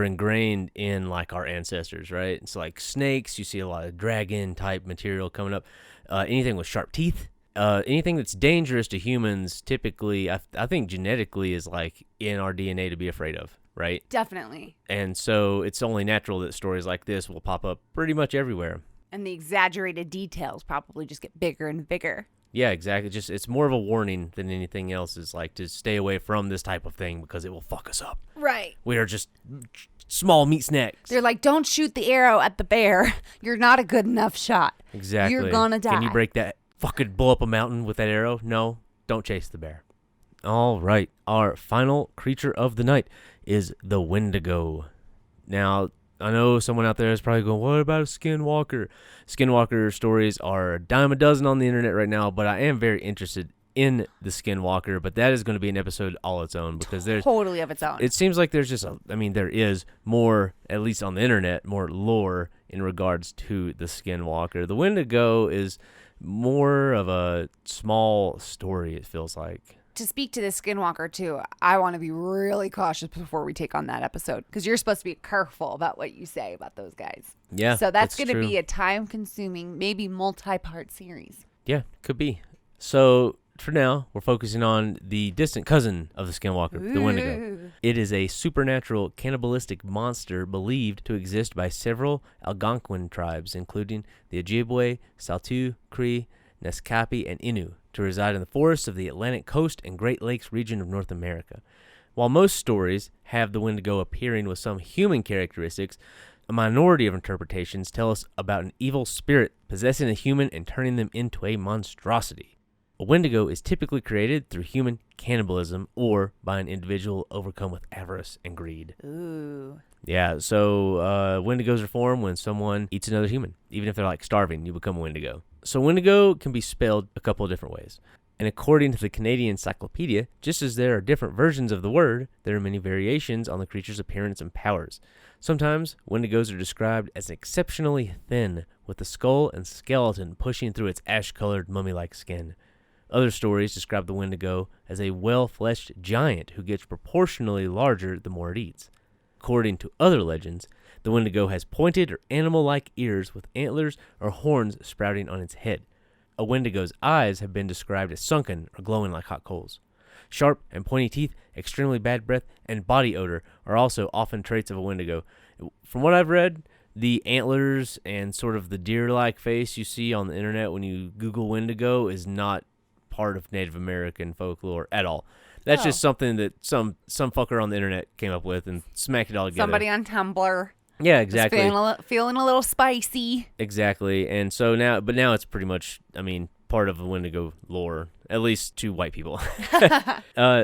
ingrained in like our ancestors, right? It's like snakes. You see a lot of dragon type material coming up. Anything with sharp teeth. Anything that's dangerous to humans, typically, I think genetically is like in our DNA to be afraid of, right? Definitely. And so it's only natural that stories like this will pop up pretty much everywhere. And the exaggerated details probably just get bigger and bigger. Yeah, exactly. Just it's more of a warning than anything else. Is like to stay away from this type of thing because it will fuck us up. Right. We are just small meat snacks. They're like, don't shoot the arrow at the bear. You're not a good enough shot. Exactly. You're gonna die. Can you break that? Fucking blow up a mountain with that arrow? No, don't chase the bear. All right, our final creature of the night is the Windigo. Now, I know someone out there is probably going, what about a skinwalker? Skinwalker stories are a dime a dozen on the internet right now, but I am very interested in the skinwalker, but that is going to be an episode all its own because there's totally of its own. It seems like there's just there is more, at least on the internet, more lore in regards to the skinwalker. The Windigo is more of a small story, it feels like. To speak to the skinwalker too, I want to be really cautious before we take on that episode because you're supposed to be careful about what you say about those guys. Yeah, so that's going to be a time-consuming, maybe multi-part series. Yeah, could be. So for now, we're focusing on the distant cousin of the skinwalker, the Windigo. It is a supernatural cannibalistic monster believed to exist by several Algonquin tribes, including the Ojibwe, Saulteaux, Cree, Nescapi, and Innu, to reside in the forests of the Atlantic coast and Great Lakes region of North America. While most stories have the Windigo appearing with some human characteristics, a minority of interpretations tell us about an evil spirit possessing a human and turning them into a monstrosity. A Windigo is typically created through human cannibalism or by an individual overcome with avarice and greed. Ooh. Yeah, so Wendigos are formed when someone eats another human. Even if they're like starving, you become a Wendigo. So Windigo can be spelled a couple of different ways. And according to the Canadian Encyclopedia, just as there are different versions of the word, there are many variations on the creature's appearance and powers. Sometimes Wendigos are described as exceptionally thin, with the skull and skeleton pushing through its ash-colored mummy-like skin. Other stories describe the Windigo as a well-fleshed giant who gets proportionally larger the more it eats. According to other legends, the Windigo has pointed or animal-like ears with antlers or horns sprouting on its head. A Wendigo's eyes have been described as sunken or glowing like hot coals. Sharp and pointy teeth, extremely bad breath, and body odor are also often traits of a Windigo. From what I've read, the antlers and sort of the deer-like face you see on the internet when you Google Windigo is not part of Native American folklore at all. That's just something that some fucker on the internet came up with and smacked it all together. Somebody on Tumblr. Yeah, exactly. Feeling a little spicy. Exactly. And so now it's pretty much, part of the Windigo lore, at least to white people.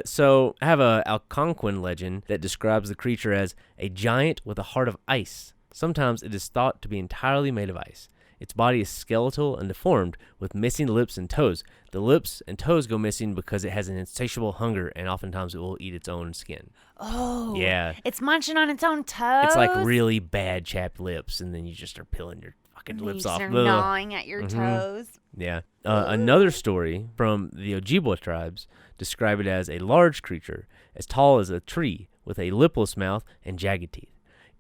So I have a Algonquin legend that describes the creature as a giant with a heart of ice, Sometimes it is thought to be entirely made of ice. Its body is skeletal and deformed, with missing lips and toes. The lips and toes go missing because it has an insatiable hunger, and oftentimes it will eat its own skin. Oh. Yeah. It's munching on its own toes? It's like really bad chapped lips, and then you just start peeling your fucking lips off. They're gnawing at your toes. Yeah. Another story from the Ojibwa tribes describe it as a large creature, as tall as a tree, with a lipless mouth and jagged teeth.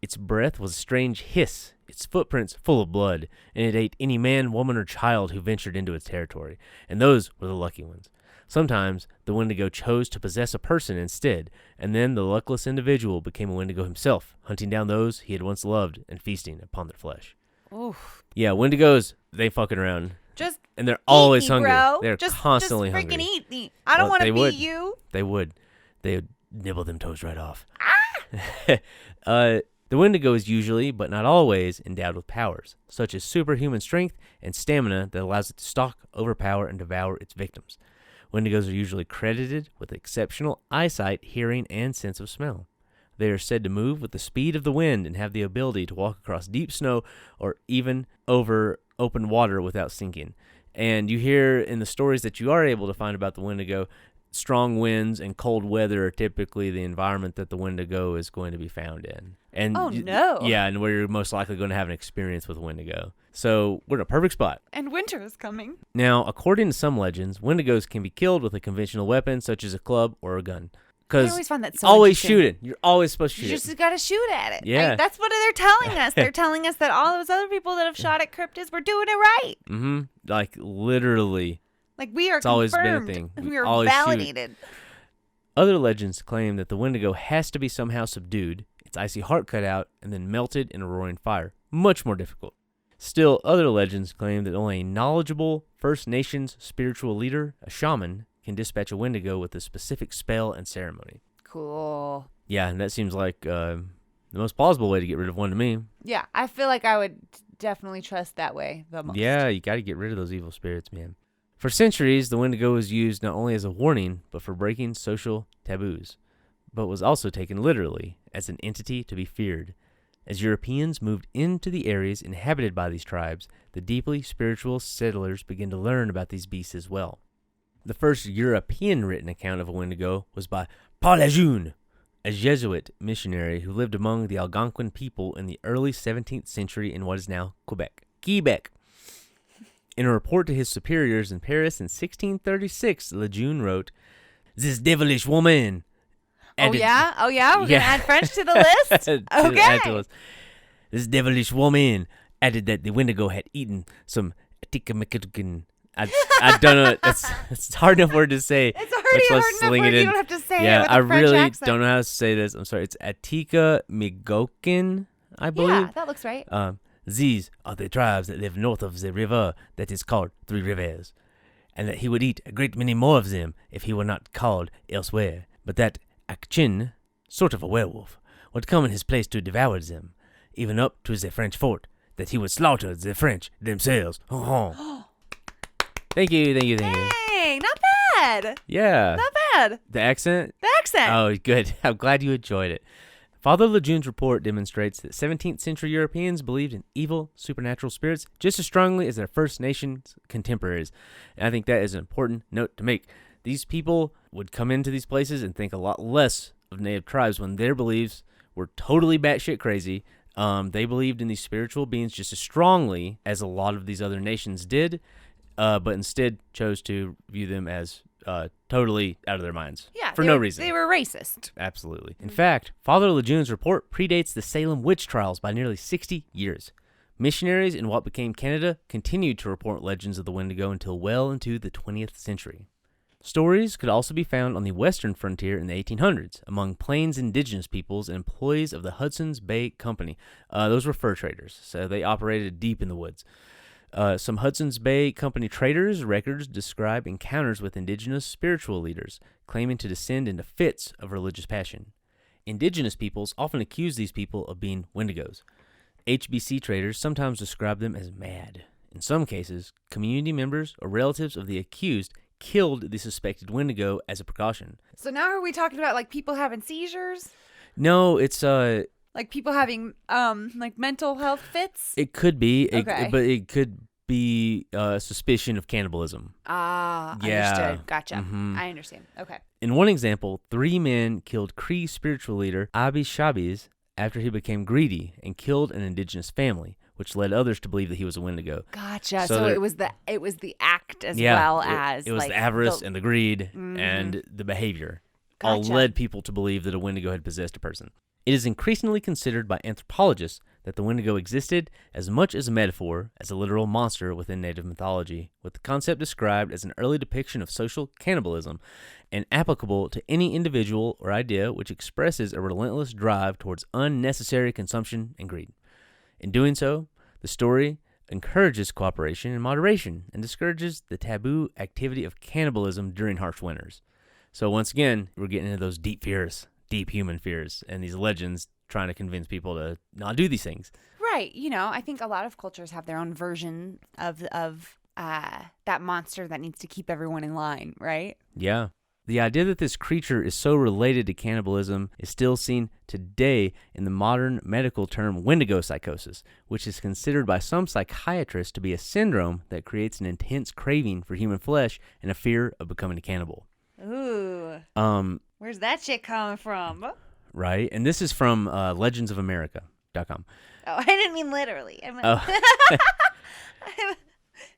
Its breath was a strange hiss, its footprints full of blood, and it ate any man, woman, or child who ventured into its territory, and those were the lucky ones. Sometimes the Windigo chose to possess a person instead, and then the luckless individual became a Windigo himself, hunting down those he had once loved and feasting upon their flesh. Oof. Yeah, Wendigos, they fucking around. Just and they're always me, hungry. Bro. They're constantly just hungry. Freaking eat me. I don't want to be you. They would. They would nibble them toes right off. The Windigo is usually, but not always, endowed with powers, such as superhuman strength and stamina that allows it to stalk, overpower, and devour its victims. Wendigos are usually credited with exceptional eyesight, hearing, and sense of smell. They are said to move with the speed of the wind and have the ability to walk across deep snow or even over open water without sinking. And you hear in the stories that you are able to find about the Windigo, strong winds and cold weather are typically the environment that the Windigo is going to be found in. And no. Yeah, and where you're most likely going to have an experience with Windigo. So we're in a perfect spot. And winter is coming. Now, according to some legends, Wendigos can be killed with a conventional weapon such as a club or a gun. Because I always find that so always interesting. shooting. You're always supposed to shoot. You just got to shoot at it. Yeah. Like, that's what they're telling us. They're telling us that all those other people that have shot at cryptids were doing it right. Mm-hmm. Like, literally. Like, we are It's always been a confirmed. thing. We are Always validated. Other legends claim that the Wendigo has to be somehow subdued, its icy heart cut out, and then melted in a roaring fire. Much more difficult. Still, other legends claim that only a knowledgeable First Nations spiritual leader, a shaman, can dispatch a Wendigo with a specific spell and ceremony. Cool. Yeah, and that seems like the most plausible way to get rid of one to me. Yeah, I feel like I would definitely trust that way the most. Yeah, you got to get rid of those evil spirits, man. For centuries, the Wendigo was used not only as a warning, but for breaking social taboos, but was also taken literally as an entity to be feared. As Europeans moved into the areas inhabited by these tribes, the deeply spiritual settlers began to learn about these beasts as well. The first European written account of a Wendigo was by Paul Lejeune, a Jesuit missionary who lived among the Algonquin people in the early 17th century in what is now Quebec. In a report to his superiors in Paris in 1636, Lejeune wrote, "This devilish woman." Oh, yeah? We're going to add French to the list? Add to the list. This devilish woman added that the Wendigo had eaten some Atikamakikin. I don't know. It's hard enough word to say. It's already a hard enough word. You don't have to say it with a French I really accent. don't know how to say this. I'm sorry. It's Atika Migokin, I believe. Yeah, that looks right. These are the tribes that live north of the river that is called Three Rivers, and that he would eat a great many more of them if he were not called elsewhere. But that Akchin, sort of a werewolf, would come in his place to devour them, even up to the French fort, that he would slaughter the French themselves. Thank you. Hey, not bad. Yeah. Not bad. The accent? The accent. Oh, good. I'm glad you enjoyed it. Father Lejeune's report demonstrates that 17th century Europeans believed in evil supernatural spirits just as strongly as their First Nations contemporaries. And I think that is an important note to make. These people would come into these places and think a lot less of native tribes when their beliefs were totally batshit crazy. They believed in these spiritual beings just as strongly as a lot of these other nations did, but instead chose to view them as totally out of their minds. Yeah, for no reason. They were racist. Absolutely. In fact, Father Lejeune's report predates the Salem witch trials by nearly 60 years. Missionaries in what became Canada continued to report legends of the Wendigo until well into the 20th century. Stories could also be found on the western frontier in the 1800s among Plains indigenous peoples and employees of the Hudson's Bay Company. Those were fur traders, so they operated deep in the woods. Some Hudson's Bay Company traders' records describe encounters with indigenous spiritual leaders, claiming to descend into fits of religious passion. Indigenous peoples often accuse these people of being Wendigos. HBC traders sometimes describe them as mad. In some cases, community members or relatives of the accused killed the suspected Wendigo as a precaution. So now are we talking about like people having seizures? No, it's Like Like people having like mental health fits? It could be, Okay. but it could be suspicion of cannibalism. Ah, Yeah. understood. Gotcha. Mhm. I understand. Okay. In one example, 3 men killed Cree spiritual leader Abi Shabis after he became greedy and killed an indigenous family, which led others to believe that he was a Wendigo. Gotcha. So So there- it was the act as Yeah, well it- as it was like the avarice the- and the greed Mhm. and the behavior all Gotcha. led people to believe that a Wendigo had possessed a person. It is increasingly considered by anthropologists that the Wendigo existed as much as a metaphor as a literal monster within native mythology, with the concept described as an early depiction of social cannibalism and applicable to any individual or idea which expresses a relentless drive towards unnecessary consumption and greed. In doing so, the story encourages cooperation and moderation and discourages the taboo activity of cannibalism during harsh winters. So once again, we're getting into those deep fears, deep human fears, and these legends trying to convince people to not do these things. Right. I think a lot of cultures have their own version of that monster that needs to keep everyone in line, right? Yeah. The idea that this creature is so related to cannibalism is still seen today in the modern medical term Wendigo psychosis, which is considered by some psychiatrists to be a syndrome that creates an intense craving for human flesh and a fear of becoming a cannibal. Ooh. Where's that shit coming from? Right? And this is from legendsofamerica.com. Oh, I didn't mean literally. I meant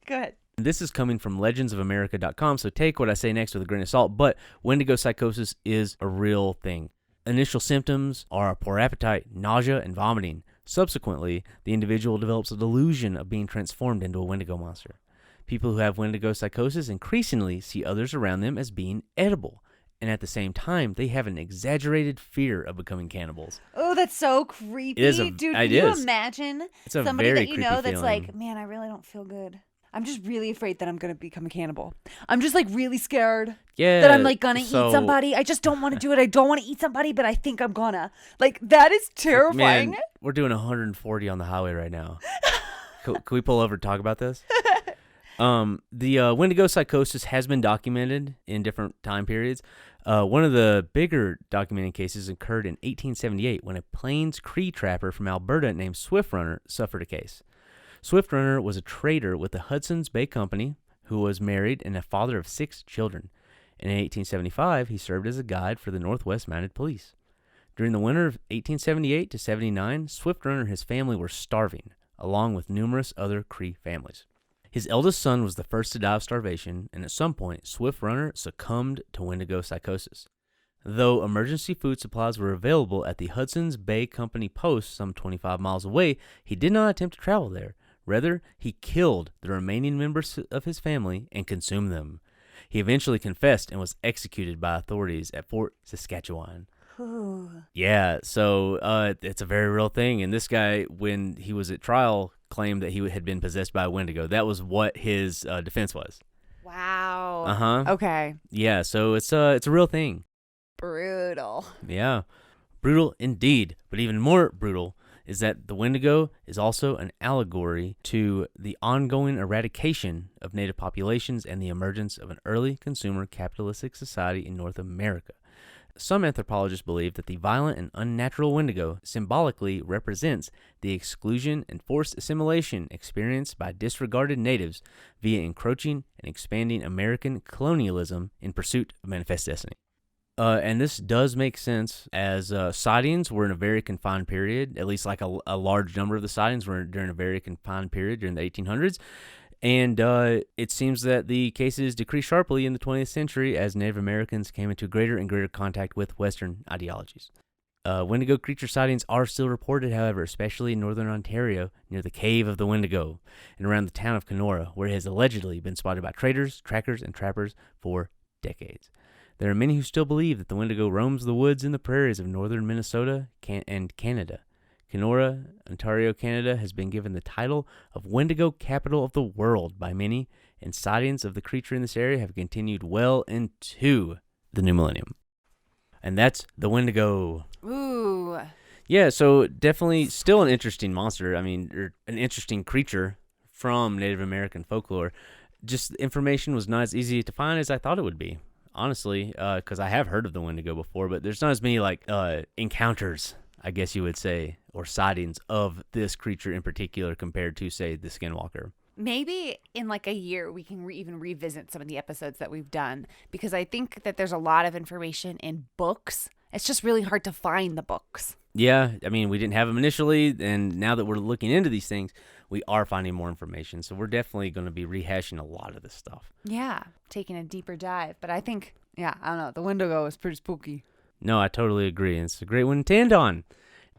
Go ahead. This is coming from legendsofamerica.com, so take what I say next with a grain of salt, but Wendigo psychosis is a real thing. Initial symptoms are a poor appetite, nausea, and vomiting. Subsequently, the individual develops a delusion of being transformed into a Wendigo monster. People who have Wendigo psychosis increasingly see others around them as being edible, and at the same time, they have an exaggerated fear of becoming cannibals. Oh, that's so creepy. It is Dude, it can you is. imagine It's a somebody very that you creepy know that's feeling. like, man, I really don't feel good. I'm just really afraid that I'm going to become a cannibal. I'm just like really scared Yeah, that I'm like going to so- eat somebody. I just don't want to do it. I don't want to eat somebody, but I think I'm gonna. Like, that is terrifying. Man, we're doing 140 on the highway right now. Can we pull over and talk about this? The Wendigo psychosis has been documented in different time periods. One of the bigger documented cases occurred in 1878 when a Plains Cree trapper from Alberta named Swift Runner suffered a case. Swift Runner was a trader with the Hudson's Bay Company who was married and a father of 6 children. In 1875, he served as a guide for the Northwest Mounted Police. During the winter of 1878 to 79, Swift Runner and his family were starving, along with numerous other Cree families. His eldest son was the first to die of starvation, and at some point, Swift Runner succumbed to Wendigo psychosis. Though emergency food supplies were available at the Hudson's Bay Company post some 25 miles away, he did not attempt to travel there. Rather, he killed the remaining members of his family and consumed them. He eventually confessed and was executed by authorities at Fort Saskatchewan. Yeah, so it's a very real thing. And this guy, when he was at trial, claimed that he had been possessed by a Wendigo. That was what his defense was. Wow. Uh-huh. Okay. Yeah, so it's a real thing. Brutal. Yeah, brutal indeed. But even more brutal is that the Wendigo is also an allegory to the ongoing eradication of native populations and the emergence of an early consumer capitalistic society in North America. Some anthropologists believe that the violent and unnatural Wendigo symbolically represents the exclusion and forced assimilation experienced by disregarded natives via encroaching and expanding American colonialism in pursuit of manifest destiny. And this does make sense, as sightings were in a very confined period, at least like a large number of the sightings were during a very confined period during the 1800s. And it seems that the cases decreased sharply in the 20th century as Native Americans came into greater and greater contact with Western ideologies. Wendigo creature sightings are still reported, however, especially in northern Ontario near the Cave of the Wendigo and around the town of Kenora, where it has allegedly been spotted by traders, trackers, and trappers for decades. There are many who still believe that the Wendigo roams the woods and the prairies of northern Minnesota and Canada. Kenora, Ontario, Canada, has been given the title of Wendigo Capital of the World by many, and sightings of the creature in this area have continued well into the new millennium. And that's the Wendigo. Ooh. Yeah, so definitely still an interesting monster. I mean, or an interesting creature from Native American folklore. Just the information was not as easy to find as I thought it would be. Honestly, because I have heard of the Wendigo before, but there's not as many like encounters I guess you would say, or sightings of this creature in particular compared to, say, the skinwalker. Maybe in like a year we can even revisit some of the episodes that we've done, because I think that there's a lot of information in books. It's just really hard to find the books. Yeah, I mean, we didn't have them initially, and now that we're looking into these things, we are finding more information. So we're definitely going to be rehashing a lot of this stuff. Yeah, taking a deeper dive. But I think, I don't know, the Windigo is pretty spooky. No, I totally agree. And it's a great one to end on.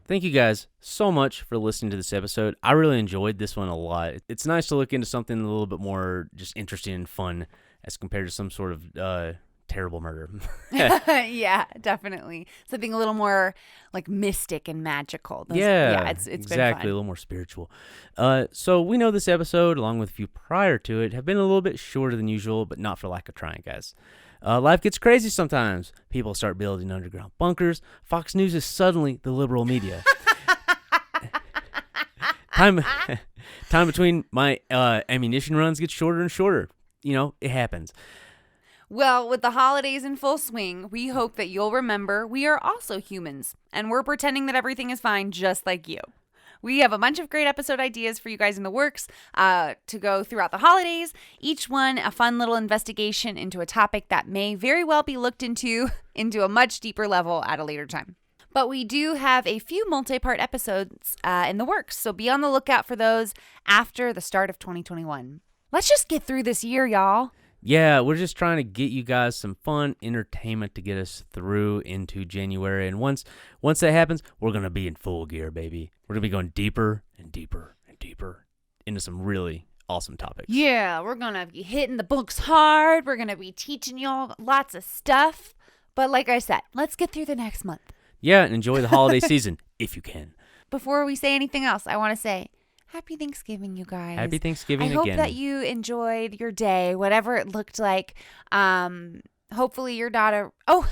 Thank you guys so much for listening to this episode. I really enjoyed this one a lot. It's nice to look into something a little bit more just interesting and fun as compared to some sort of terrible murder. Yeah, definitely. Something a little more like mystic and magical. It's exactly, been fun. A little more spiritual. So we know this episode, along with a few prior to it, have been a little bit shorter than usual, but not for lack of trying, guys. Life gets crazy sometimes. People start building underground bunkers. Fox News is suddenly the liberal media. Time between my ammunition runs gets shorter and shorter. You know, it happens. Well, with the holidays in full swing, we hope that you'll remember we are also humans, and we're pretending that everything is fine just like you. We have a bunch of great episode ideas for you guys in the works to go throughout the holidays. Each one a fun little investigation into a topic that may very well be looked into a much deeper level at a later time. But we do have a few multi-part episodes in the works, so be on the lookout for those after the start of 2021. Let's just get through this year, y'all. Yeah, we're just trying to get you guys some fun entertainment to get us through into January. And once that happens, we're going to be in full gear, baby. We're going to be going deeper and deeper and deeper into some really awesome topics. Yeah, we're going to be hitting the books hard. We're going to be teaching y'all lots of stuff. But like I said, let's get through the next month. Yeah, and enjoy the holiday season if you can. Before we say anything else, I want to say Happy Thanksgiving, you guys. Happy Thanksgiving again. I again. hope that you enjoyed your day, whatever it looked like. Hopefully your daughter... Oh,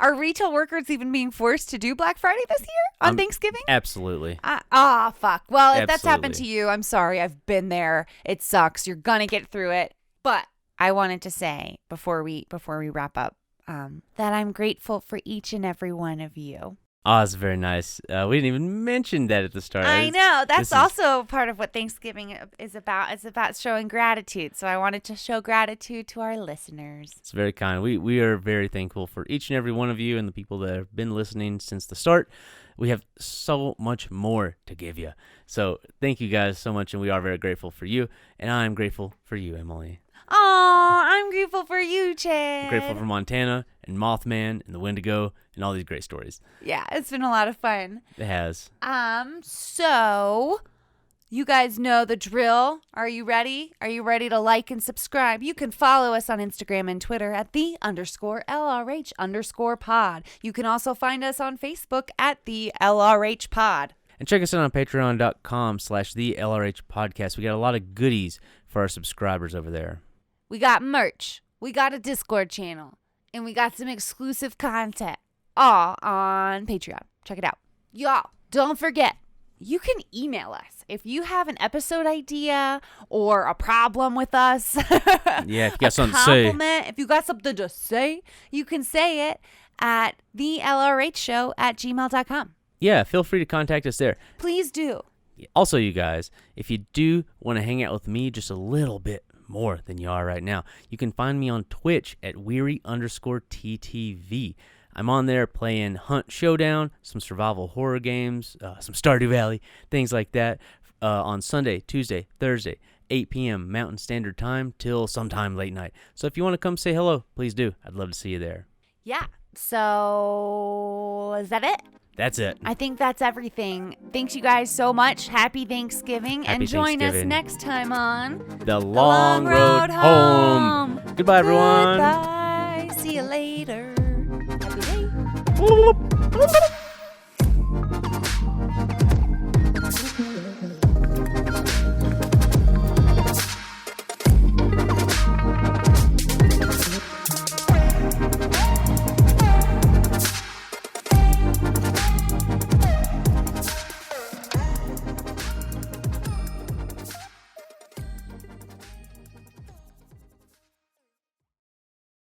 are retail workers even being forced to do Black Friday this year on Thanksgiving? Absolutely. Fuck. Well, if that's Absolutely. happened to you, I'm sorry. I've been there. It sucks. You're going to get through it. But I wanted to say before we wrap up that I'm grateful for each and every one of you. Oh, that's very nice. We didn't even mention that at the start. I know. That's also part of what Thanksgiving is about. It's about showing gratitude. So I wanted to show gratitude to our listeners. It's very kind. We are very thankful for each and every one of you and the people that have been listening since the start. We have so much more to give you. So thank you guys so much, and we are very grateful for you. And I'm grateful for you, Emily. Oh, I'm grateful for you, Chad. I'm grateful for Montana and Mothman and the Wendigo and all these great stories. Yeah, it's been a lot of fun. It has. So you guys know the drill. Are you ready? Are you ready to like and subscribe? You can follow us on Instagram and Twitter at _LRH_pod. You can also find us on Facebook at the LRH Pod. And check us out on patreon.com/the LRH podcast. We got a lot of goodies for our subscribers over there. We got merch. We got a Discord channel. And we got some exclusive content all on Patreon. Check it out. Y'all, don't forget, you can email us if you have an episode idea or a problem with us. Yeah, if you got something to say. If you got something to say, you can say it at thelrhshow@gmail.com. Yeah, feel free to contact us there. Please do. Also, you guys, if you do want to hang out with me just a little bit more than you are right now, you can find me on Twitch at weary_TTV. I'm on there playing Hunt Showdown, some survival horror games, some Stardew Valley, things like that, on Sunday, Tuesday, Thursday, 8 p.m. Mountain Standard Time till sometime late night. So if you want to come say hello, please do. I'd love to see you there. Yeah. So is that it? That's it. I think that's everything. Thanks you guys so much. Happy Thanksgiving. Happy and join Thanksgiving. us next time on The Long Road Home. Goodbye, everyone. Goodbye. See you later. Happy day.